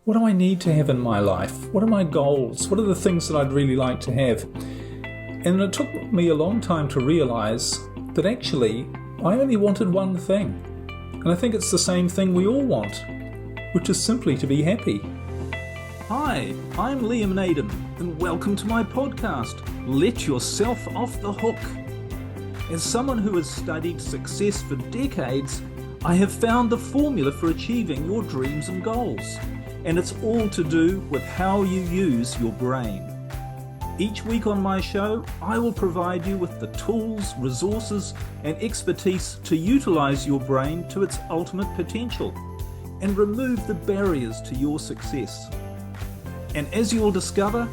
What do I need to have in my life? What are my goals? What are the things that I'd really like to have? And it took me a long time to realise that actually I only wanted one thing. And I think it's the same thing we all want, which is simply to be happy. Hi, I'm Liam Naden, and welcome to my podcast, Let Yourself Off the Hook. As someone who has studied success for decades, I have found the formula for achieving your dreams and goals. And it's all to do with how you use your brain. Each week on my show, I will provide you with the tools, resources, and expertise to utilize your brain to its ultimate potential and remove the barriers to your success. And as you'll discover,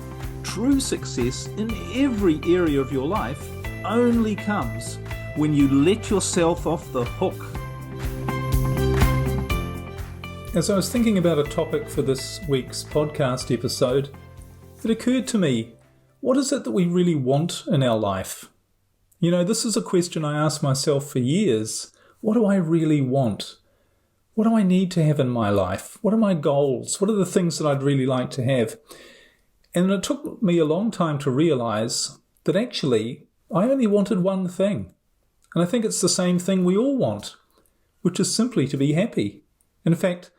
true success in every area of your life only comes when you let yourself off the hook. As I was thinking about a topic for this week's podcast episode, it occurred to me, what is it that we really want in our life? You know, this is a question I asked myself for years. What do I really want? What do I need to have in my life? What are my goals? What are the things that I'd really like to have? And it took me a long time to realise that actually I only wanted one thing. And I think it's the same thing we all want, which is simply to be happy. In fact,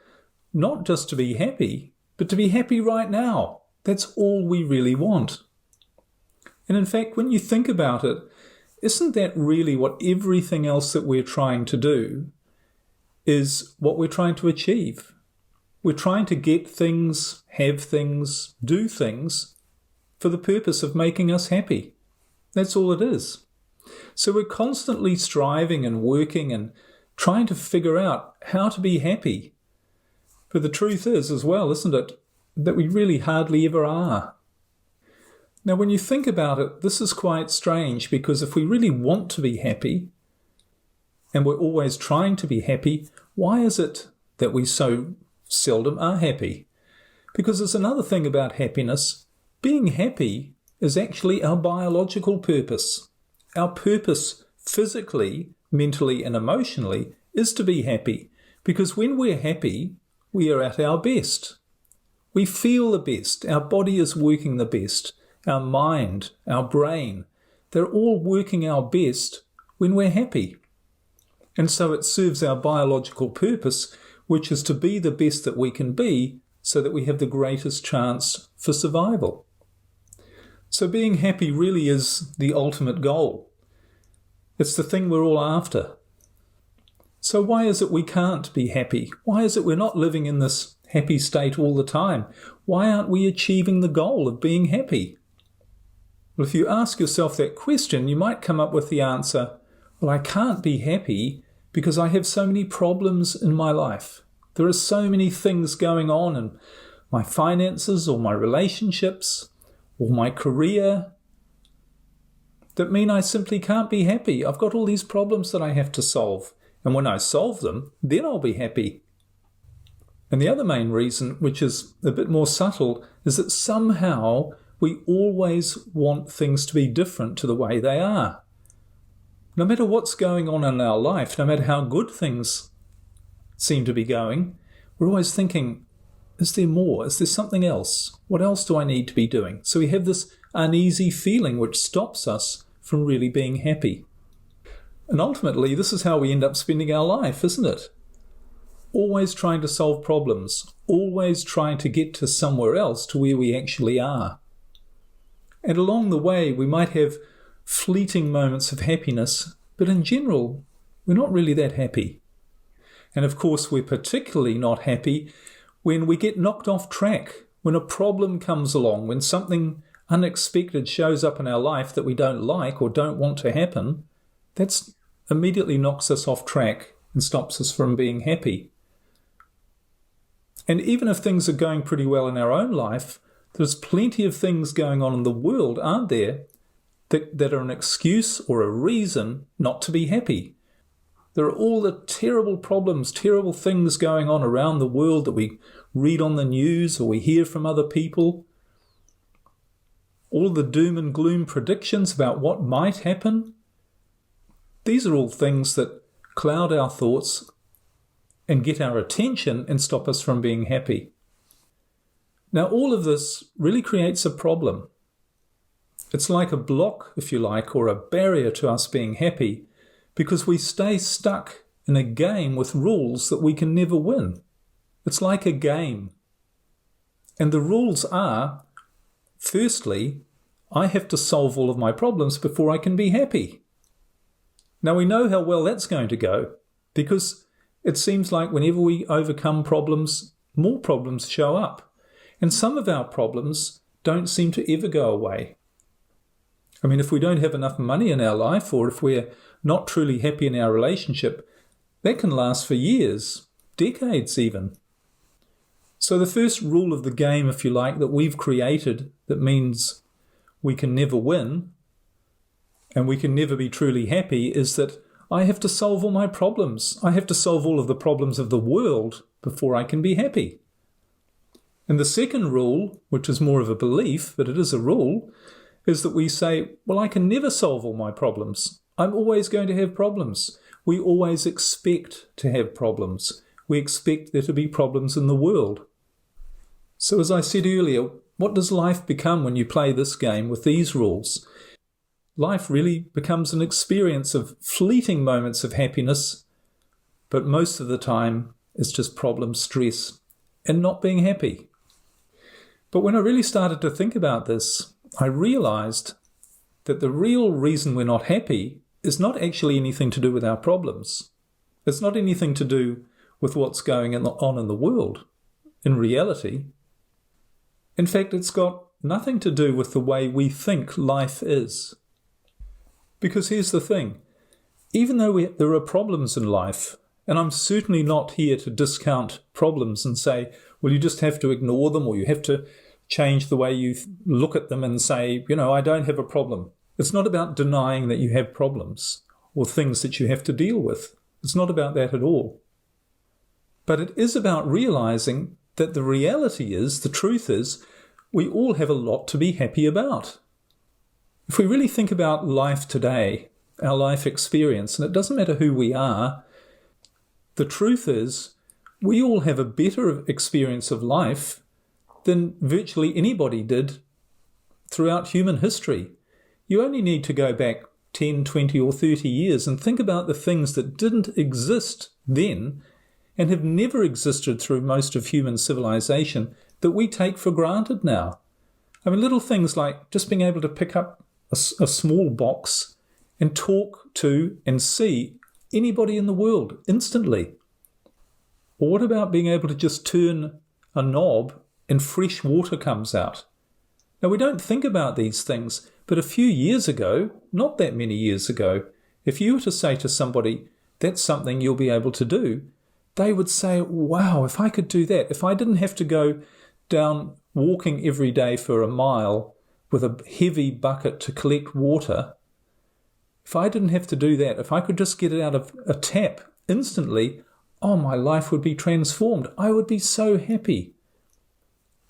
not just to be happy, but to be happy right now. That's all we really want. And in fact, when you think about it, isn't that really what everything else that we're trying to do is what we're trying to achieve? We're trying to get things, have things, do things for the purpose of making us happy. That's all it is. So we're constantly striving and working and trying to figure out how to be happy. But the truth is as well, isn't it, that we really hardly ever are. Now, when you think about it, this is quite strange, because if we really want to be happy, and we're always trying to be happy, why is it that we so seldom are happy? Because there's another thing about happiness. Being happy is actually our biological purpose. Our purpose physically, mentally, and emotionally is to be happy. Because when we're happy, we are at our best. We feel the best. Our body is working the best. Our mind, our brain, they're all working our best when we're happy. And so it serves our biological purpose, which is to be the best that we can be so that we have the greatest chance for survival. So being happy really is the ultimate goal. It's the thing we're all after. So why is it we can't be happy? Why is it we're not living in this happy state all the time? Why aren't we achieving the goal of being happy? Well, if you ask yourself that question, you might come up with the answer, well, I can't be happy because I have so many problems in my life. There are so many things going on in my finances or my relationships or my career that mean I simply can't be happy. I've got all these problems that I have to solve. And when I solve them, then I'll be happy. And the other main reason, which is a bit more subtle, is that somehow we always want things to be different to the way they are. No matter what's going on in our life, no matter how good things seem to be going, we're always thinking, is there more? Is there something else? What else do I need to be doing? So we have this uneasy feeling which stops us from really being happy. And ultimately, this is how we end up spending our life, isn't it? Always trying to solve problems, always trying to get to somewhere else, to where we actually are. And along the way, we might have fleeting moments of happiness, but in general, we're not really that happy. And of course, we're particularly not happy when we get knocked off track, when a problem comes along, when something unexpected shows up in our life that we don't like or don't want to happen. That's immediately knocks us off track and stops us from being happy. And even if things are going pretty well in our own life, there's plenty of things going on in the world, aren't there, that are an excuse or a reason not to be happy. There are all the terrible problems, terrible things going on around the world that we read on the news or we hear from other people. All the doom and gloom predictions about what might happen. These are all things that cloud our thoughts and get our attention and stop us from being happy. Now, all of this really creates a problem. It's like a block, if you like, or a barrier to us being happy, because we stay stuck in a game with rules that we can never win. It's like a game. And the rules are, firstly, I have to solve all of my problems before I can be happy. Now, we know how well that's going to go, because it seems like whenever we overcome problems, more problems show up. And some of our problems don't seem to ever go away. I mean, if we don't have enough money in our life, or if we're not truly happy in our relationship, that can last for years, decades even. So the first rule of the game, if you like, that we've created that means we can never win and we can never be truly happy is that I have to solve all my problems. I have to solve all of the problems of the world before I can be happy. And the second rule, which is more of a belief, but it is a rule, is that we say, well, I can never solve all my problems. I'm always going to have problems. We always expect to have problems. We expect there to be problems in the world. So as I said earlier, what does life become when you play this game with these rules? Life really becomes an experience of fleeting moments of happiness, but most of the time it's just problem, stress, and not being happy. But when I really started to think about this, I realized that the real reason we're not happy is not actually anything to do with our problems. It's not anything to do with what's going on in the world, in reality. In fact, it's got nothing to do with the way we think life is. Because here's the thing, even though there are problems in life, and I'm certainly not here to discount problems and say, well, you just have to ignore them, or you have to change the way you look at them and say, I don't have a problem. It's not about denying that you have problems or things that you have to deal with. It's not about that at all. But it is about realizing that the reality is, the truth is, we all have a lot to be happy about. If we really think about life today, our life experience, and it doesn't matter who we are, the truth is we all have a better experience of life than virtually anybody did throughout human history. You only need to go back 10, 20 or 30 years and think about the things that didn't exist then and have never existed through most of human civilization that we take for granted now. I mean, little things like just being able to pick up a small box and talk to and see anybody in the world instantly. Or what about being able to just turn a knob and fresh water comes out? Now, we don't think about these things, but a few years ago, not that many years ago, if you were to say to somebody, that's something you'll be able to do, they would say, wow, if I could do that, if I didn't have to go down walking every day for a mile with a heavy bucket to collect water, if I didn't have to do that, if I could just get it out of a tap instantly, my life would be transformed. I would be so happy.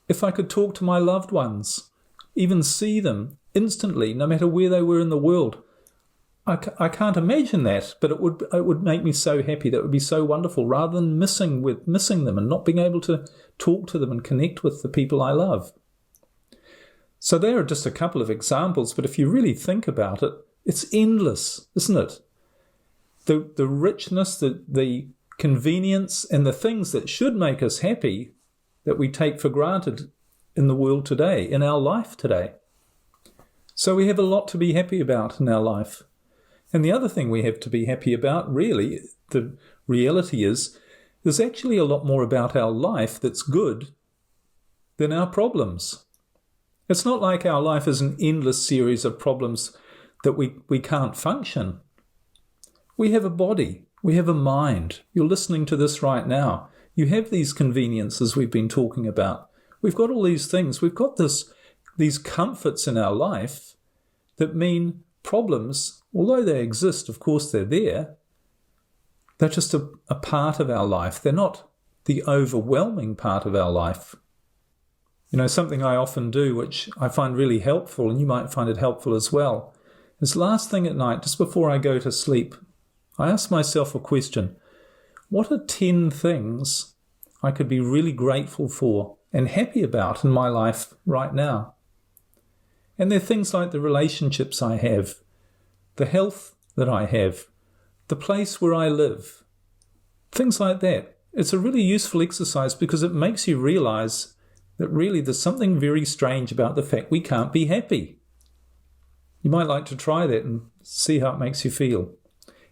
If I could talk to my loved ones, even see them instantly, no matter where they were in the world, I can't imagine that, but it would make me so happy. That would be so wonderful, rather than missing them and not being able to talk to them and connect with the people I love. So there are just a couple of examples, but if you really think about it, it's endless, isn't it? The richness, the convenience, and the things that should make us happy that we take for granted in the world today, in our life today. So we have a lot to be happy about in our life. And the other thing we have to be happy about, really, the reality is, there's actually a lot more about our life that's good than our problems. It's not like our life is an endless series of problems that we can't function. We have a body. We have a mind. You're listening to this right now. You have these conveniences we've been talking about. We've got all these things. We've got these comforts in our life that mean problems, although they exist, of course they're there, they're just a part of our life. They're not the overwhelming part of our life. Something I often do, which I find really helpful, and you might find it helpful as well, is last thing at night, just before I go to sleep, I ask myself a question. What are 10 things I could be really grateful for and happy about in my life right now. And they're things like the relationships I have, the health that I have, the place where I live, things like that. It's a really useful exercise because it makes you realize that really there's something very strange about the fact we can't be happy. You might like to try that and see how it makes you feel,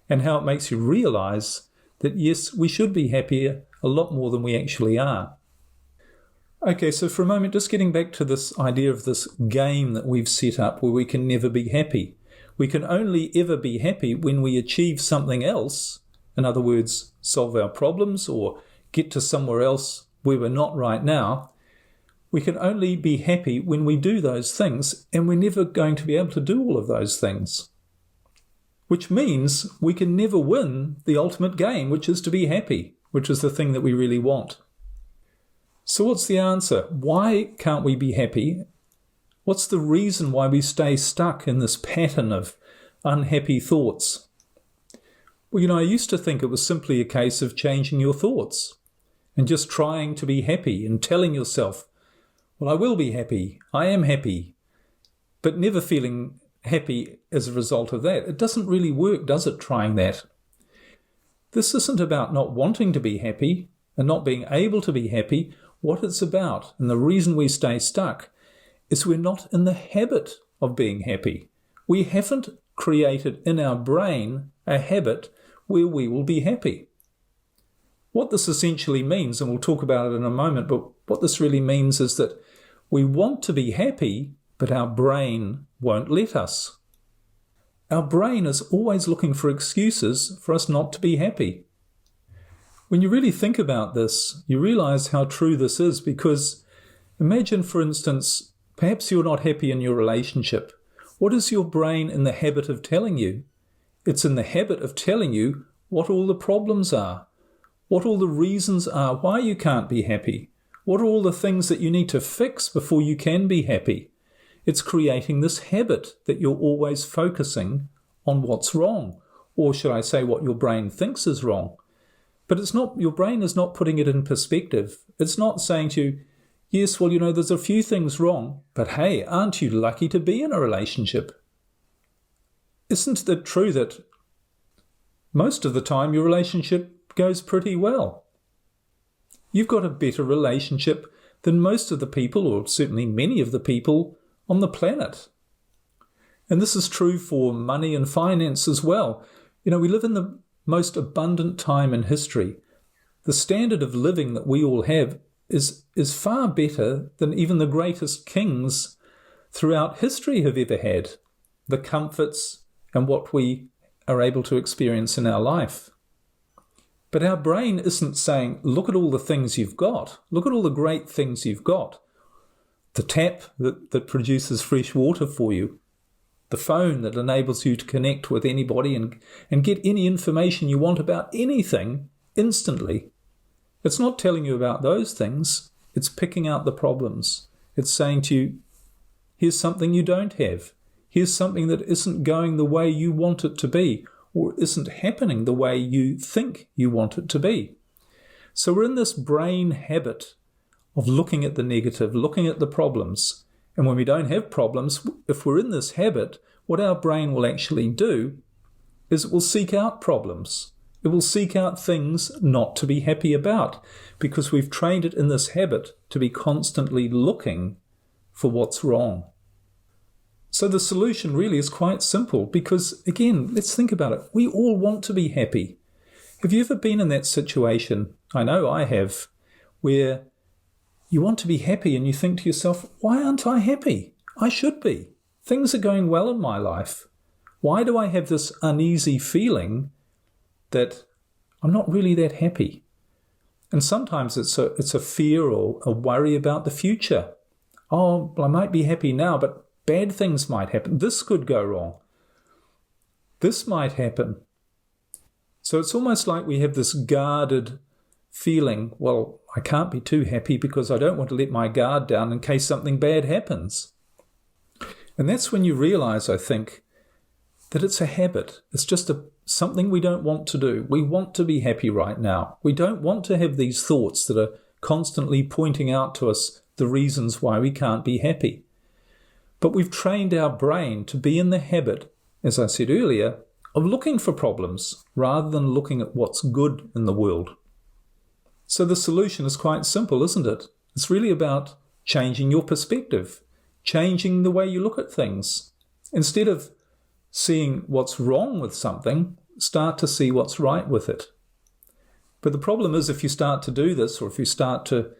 and how it makes you realize that yes, we should be happier a lot more than we actually are. Okay, so for a moment, just getting back to this idea of this game that we've set up where we can never be happy. We can only ever be happy when we achieve something else, in other words, solve our problems or get to somewhere else where we're not right now. We can only be happy when we do those things, and we're never going to be able to do all of those things. Which means we can never win the ultimate game, which is to be happy, which is the thing that we really want. So what's the answer? Why can't we be happy? What's the reason why we stay stuck in this pattern of unhappy thoughts? Well, I used to think it was simply a case of changing your thoughts and just trying to be happy and telling yourself, well, I will be happy, I am happy, but never feeling happy as a result of that. It doesn't really work, does it, trying that? This isn't about not wanting to be happy and not being able to be happy. What it's about, and the reason we stay stuck, is we're not in the habit of being happy. We haven't created in our brain a habit where we will be happy. What this essentially means, and we'll talk about it in a moment, but what this really means is that we want to be happy, but our brain won't let us. Our brain is always looking for excuses for us not to be happy. When you really think about this, you realize how true this is, because imagine, for instance, perhaps you're not happy in your relationship. What is your brain in the habit of telling you? It's in the habit of telling you what all the problems are, what all the reasons are why you can't be happy, what are all the things that you need to fix before you can be happy. It's creating this habit that you're always focusing on what's wrong, or should I say what your brain thinks is wrong. But it's not, your brain is not putting it in perspective. It's not saying to you, yes, well, there's a few things wrong, but hey, aren't you lucky to be in a relationship? Isn't it true that most of the time your relationship goes pretty well? You've got a better relationship than most of the people, or certainly many of the people on the planet. And this is true for money and finance as well. We live in the most abundant time in history. The standard of living that we all have is far better than even the greatest kings throughout history have ever had. The comforts and what we are able to experience in our life. But our brain isn't saying, look at all the things you've got. Look at all the great things you've got. The tap that produces fresh water for you. The phone that enables you to connect with anybody and get any information you want about anything instantly. It's not telling you about those things. It's picking out the problems. It's saying to you, here's something you don't have. Here's something that isn't going the way you want it to be, or isn't happening the way you think you want it to be. So we're in this brain habit of looking at the negative, looking at the problems. And when we don't have problems, if we're in this habit, what our brain will actually do is it will seek out problems. It will seek out things not to be happy about, because we've trained it in this habit to be constantly looking for what's wrong. So the solution really is quite simple, because again, let's think about it. We all want to be happy. Have you ever been in that situation? I know I have, where you want to be happy and you think to yourself, why aren't I happy? I should be. Things are going well in my life. Why do I have this uneasy feeling that I'm not really that happy? And sometimes it's a fear or a worry about the future. Oh, well, I might be happy now, but bad things might happen. This could go wrong. This might happen. So it's almost like we have this guarded feeling, well, I can't be too happy because I don't want to let my guard down in case something bad happens. And that's when you realize, I think, that it's a habit. It's just something we don't want to do. We want to be happy right now. We don't want to have these thoughts that are constantly pointing out to us the reasons why we can't be happy. But we've trained our brain to be in the habit, as I said earlier, of looking for problems rather than looking at what's good in the world. So the solution is quite simple, isn't it? It's really about changing your perspective, changing the way you look at things. Instead of seeing what's wrong with something, start to see what's right with it. But the problem is, if you start to do this, or if you start to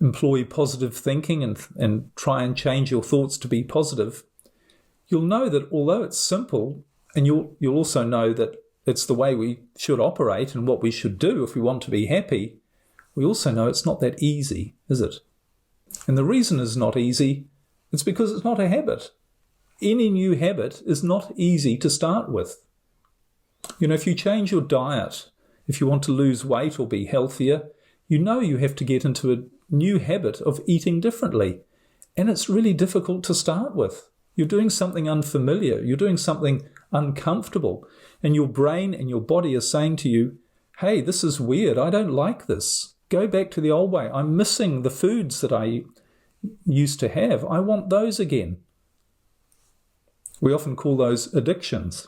employ positive thinking and try and change your thoughts to be positive, you'll know that although it's simple, and you'll also know that it's the way we should operate and what we should do if we want to be happy, we also know it's not that easy, is it? And the reason it's not easy, it's because it's not a habit. Any new habit is not easy to start with. You know, if you change your diet, if you want to lose weight or be healthier, you know you have to get into a new habit of eating differently. And it's really difficult to start with. You're doing something unfamiliar. You're doing something uncomfortable. And your brain and your body are saying to you, hey, this is weird. I don't like this. Go back to the old way. I'm missing the foods that I used to have. I want those again. We often call those addictions.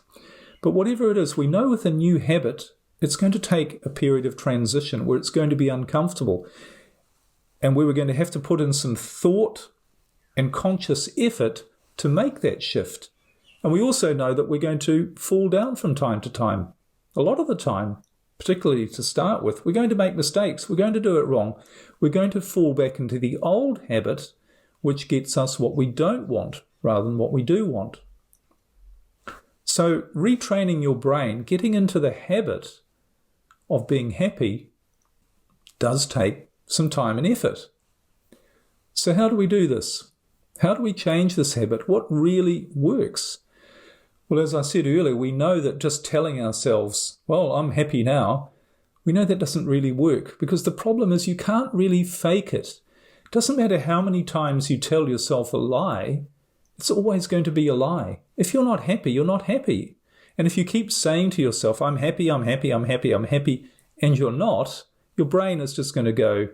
But whatever it is, we know with a new habit, it's going to take a period of transition where it's going to be uncomfortable and where we're going to have to put in some thought and conscious effort to make that shift. And we also know that we're going to fall down from time to time. A lot of the time, particularly to start with, we're going to make mistakes. We're going to do it wrong. We're going to fall back into the old habit, which gets us what we don't want rather than what we do want. So retraining your brain, getting into the habit of being happy, does take some time and effort. So how do we do this? How do we change this habit? What really works? Well, as I said earlier, we know that just telling ourselves, well, I'm happy now, we know that doesn't really work, because the problem is you can't really fake it. It doesn't matter how many times you tell yourself a lie, it's always going to be a lie. If you're not happy, you're not happy. And if you keep saying to yourself, I'm happy, I'm happy, I'm happy, I'm happy, and you're not, your brain is just going to go,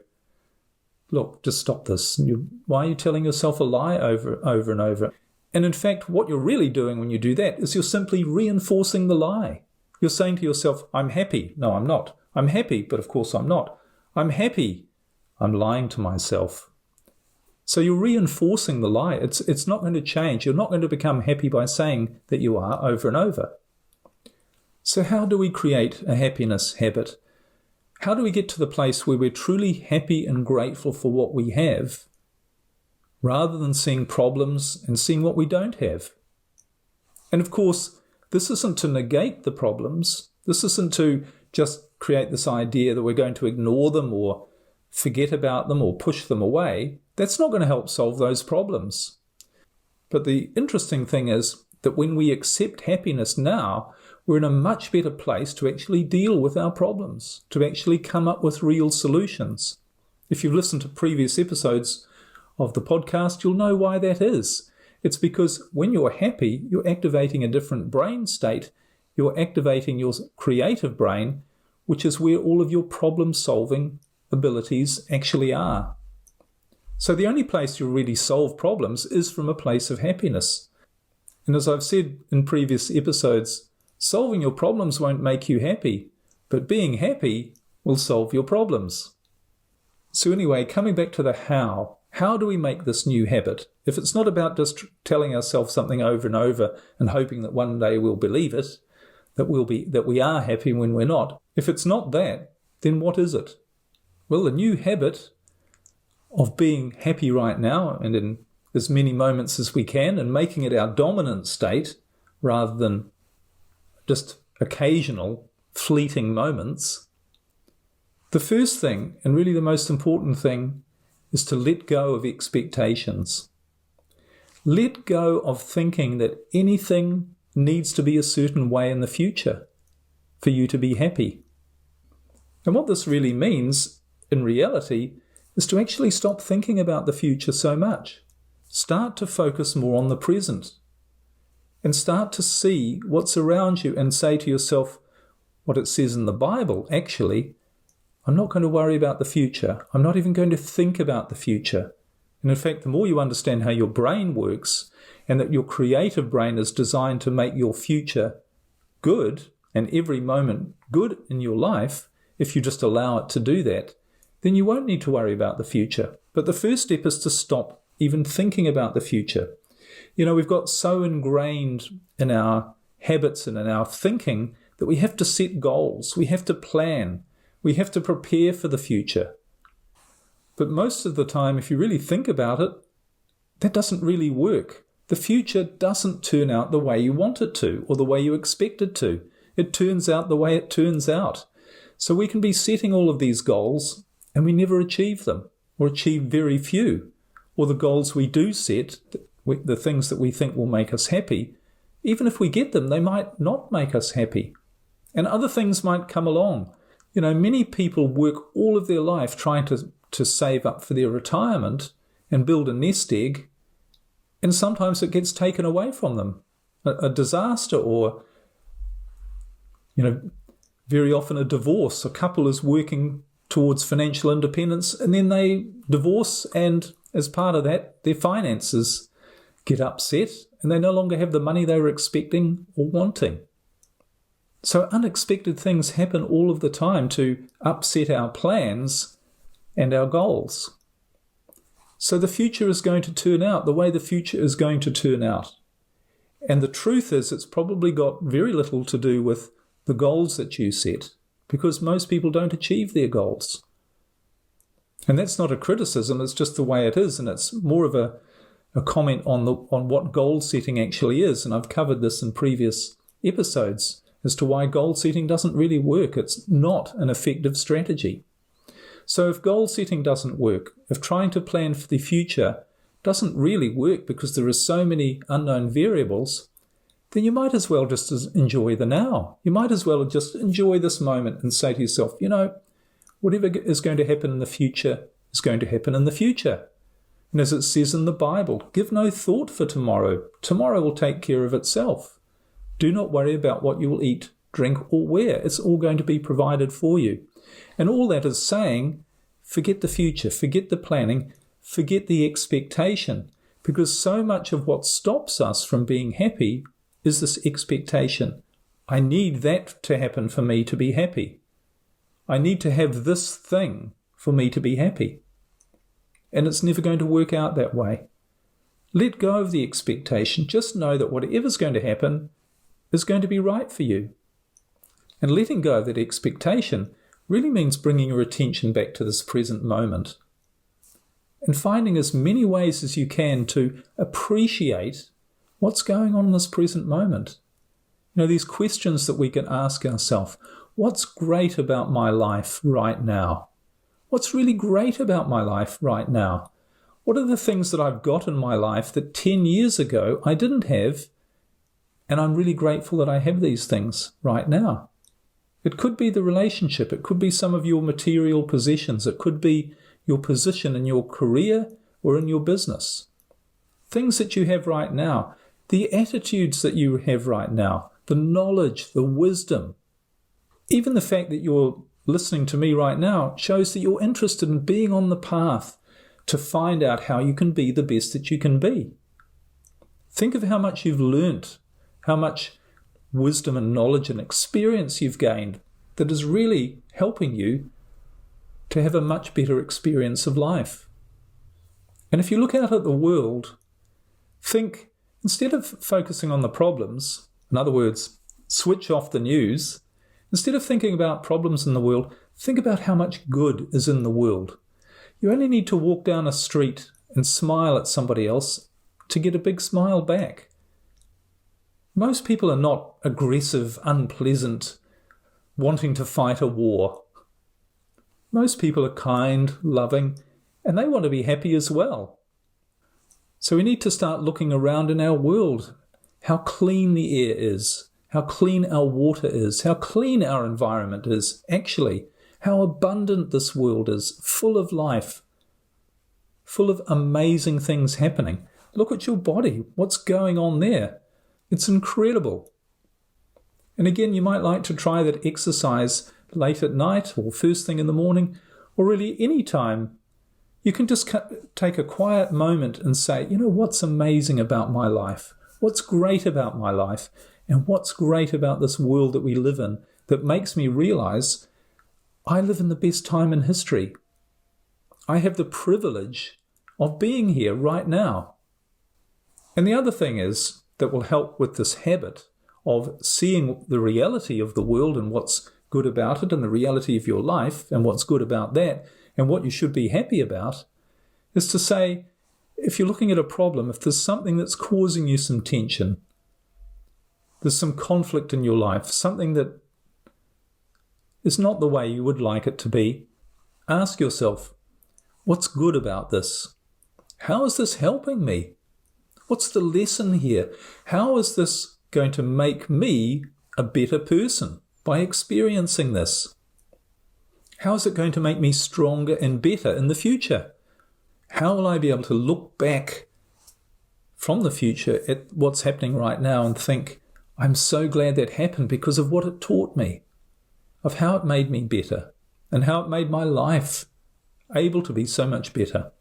look, just stop this. Why are you telling yourself a lie over and over? And in fact, what you're really doing when you do that is you're simply reinforcing the lie. You're saying to yourself, I'm happy. No, I'm not. I'm happy, but of course I'm not. I'm happy. I'm lying to myself. So you're reinforcing the lie. It's not going to change. You're not going to become happy by saying that you are over and over. So how do we create a happiness habit? How do we get to the place where we're truly happy and grateful for what we have, rather than seeing problems and seeing what we don't have? And of course, this isn't to negate the problems. This isn't to just create this idea that we're going to ignore them or forget about them or push them away. That's not going to help solve those problems. But the interesting thing is that when we accept happiness now, we're in a much better place to actually deal with our problems, to actually come up with real solutions. If you've listened to previous episodes of the podcast, you'll know why that is. It's because when you're happy, you're activating a different brain state. You're activating your creative brain, which is where all of your problem-solving abilities actually are. So the only place you really solve problems is from a place of happiness. And as I've said in previous episodes, solving your problems won't make you happy, but being happy will solve your problems. So anyway, coming back to the how do we make this new habit? If it's not about just telling ourselves something over and over and hoping that one day we'll believe it, that we are happy when we're not. If it's not that, then what is it? Well, the new habit of being happy right now and in as many moments as we can and making it our dominant state rather than just occasional fleeting moments. The first thing, and really the most important thing, is to let go of expectations. Let go of thinking that anything needs to be a certain way in the future for you to be happy. And what this really means, in reality, is to actually stop thinking about the future so much. Start to focus more on the present and start to see what's around you and say to yourself what it says in the Bible, actually, I'm not going to worry about the future. I'm not even going to think about the future. And in fact, the more you understand how your brain works and that your creative brain is designed to make your future good and every moment good in your life, if you just allow it to do that, then you won't need to worry about the future. But the first step is to stop even thinking about the future. We've got so ingrained in our habits and in our thinking that we have to set goals, we have to plan, we have to prepare for the future. But most of the time, if you really think about it, that doesn't really work. The future doesn't turn out the way you want it to or the way you expect it to. It turns out the way it turns out. So we can be setting all of these goals and we never achieve them, or achieve very few. Or the goals we do set, the things that we think will make us happy, even if we get them, they might not make us happy. And other things might come along. Many people work all of their life trying to save up for their retirement and build a nest egg, and sometimes it gets taken away from them. A disaster or, very often a divorce. A couple is working towards financial independence and then they divorce, and as part of that, their finances get upset and they no longer have the money they were expecting or wanting. So unexpected things happen all of the time to upset our plans and our goals. So the future is going to turn out the way the future is going to turn out. And the truth is, it's probably got very little to do with the goals that you set, because most people don't achieve their goals. And that's not a criticism, it's just the way it is, and it's more of a comment on what goal setting actually is. And I've covered this in previous episodes as to why goal setting doesn't really work. It's not an effective strategy. So if goal setting doesn't work, if trying to plan for the future doesn't really work because there are so many unknown variables, then you might as well just enjoy the now. You might as well just enjoy this moment and say to yourself, whatever is going to happen in the future is going to happen in the future. And as it says in the Bible, give no thought for tomorrow. Tomorrow will take care of itself. Do not worry about what you will eat, drink, or wear. It's all going to be provided for you. And all that is saying, forget the future, forget the planning, forget the expectation, because so much of what stops us from being happy is this expectation. I need that to happen for me to be happy. I need to have this thing for me to be happy. And it's never going to work out that way. Let go of the expectation. Just know that whatever's going to happen is going to be right for you. And letting go of that expectation really means bringing your attention back to this present moment and finding as many ways as you can to appreciate what's going on in this present moment. These questions that we can ask ourselves. What's great about my life right now? What's really great about my life right now? What are the things that I've got in my life that 10 years ago I didn't have, and I'm really grateful that I have these things right now? It could be the relationship. It could be some of your material possessions. It could be your position in your career or in your business. Things that you have right now. The attitudes that you have right now. The knowledge, the wisdom. Even the fact that you're listening to me right now shows that you're interested in being on the path to find out how you can be the best that you can be. Think of how much you've learnt, how much wisdom and knowledge and experience you've gained that is really helping you to have a much better experience of life. And if you look out at the world, think, instead of focusing on the problems, in other words, switch off the news, instead of thinking about problems in the world, think about how much good is in the world. You only need to walk down a street and smile at somebody else to get a big smile back. Most people are not aggressive, unpleasant, wanting to fight a war. Most people are kind, loving, and they want to be happy as well. So we need to start looking around in our world, how clean the air is, how clean our water is, how clean our environment is, actually, how abundant this world is, full of life, full of amazing things happening. Look at your body, what's going on there? It's incredible. And again, you might like to try that exercise late at night or first thing in the morning, or really any time, you can just take a quiet moment and say, you know, what's amazing about my life? What's great about my life? And what's great about this world that we live in that makes me realize I live in the best time in history. I have the privilege of being here right now. And the other thing is that will help with this habit of seeing the reality of the world and what's good about it and the reality of your life and what's good about that and what you should be happy about, is to say, if you're looking at a problem, if there's something that's causing you some tension, there's some conflict in your life, something that is not the way you would like it to be, ask yourself, what's good about this? How is this helping me? What's the lesson here? How is this going to make me a better person by experiencing this? How is it going to make me stronger and better in the future? How will I be able to look back from the future at what's happening right now and think, I'm so glad that happened because of what it taught me, of how it made me better and how it made my life able to be so much better.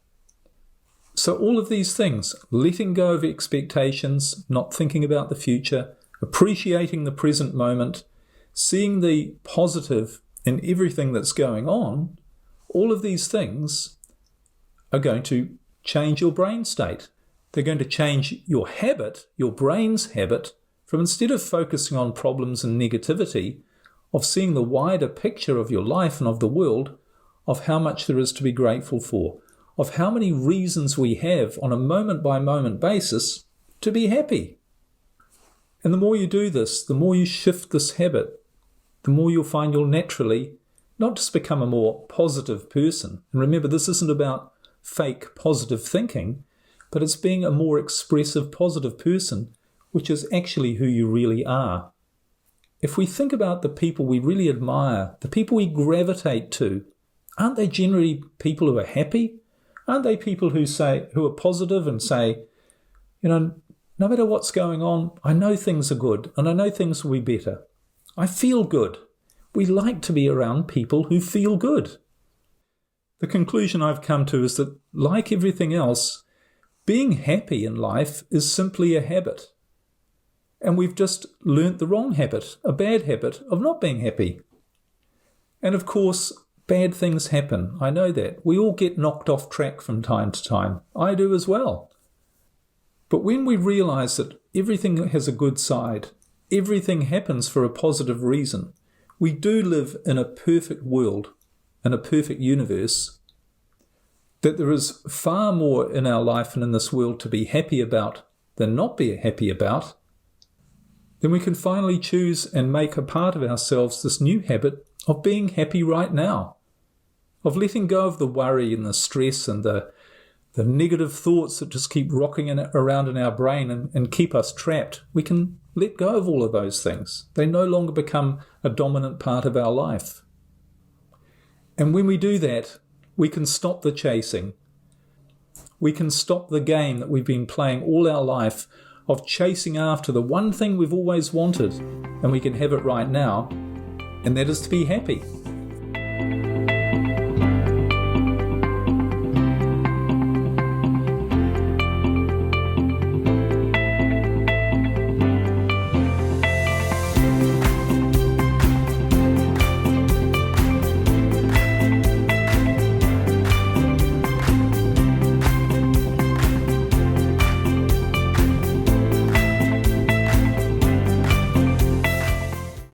So all of these things, letting go of expectations, not thinking about the future, appreciating the present moment, seeing the positive in everything that's going on, all of these things are going to change your brain state. They're going to change your habit, your brain's habit, from instead of focusing on problems and negativity, of seeing the wider picture of your life and of the world, of how much there is to be grateful for, of how many reasons we have on a moment-by-moment basis to be happy. And the more you do this, the more you shift this habit, the more you'll find you'll naturally not just become a more positive person. And remember, this isn't about fake positive thinking, but it's being a more expressive positive person, which is actually who you really are. If we think about the people we really admire, the people we gravitate to, aren't they generally people who are happy? Aren't they people who are positive and say, you know, no matter what's going on, I know things are good and I know things will be better. I feel good. We like to be around people who feel good. The conclusion I've come to is that, like everything else, being happy in life is simply a habit. And we've just learnt the wrong habit, a bad habit of not being happy. And of course, bad things happen. I know that. We all get knocked off track from time to time. I do as well. But when we realise that everything has a good side, everything happens for a positive reason, we do live in a perfect world, in a perfect universe, that there is far more in our life and in this world to be happy about than not be happy about, then we can finally choose and make a part of ourselves this new habit of being happy right now, of letting go of the worry and the stress and the negative thoughts that just keep rocking around in our brain and keep us trapped. We can let go of all of those things. They no longer become a dominant part of our life. And when we do that, we can stop the chasing. We can stop the game that we've been playing all our life of chasing after the one thing we've always wanted, and we can have it right now, and that is to be happy.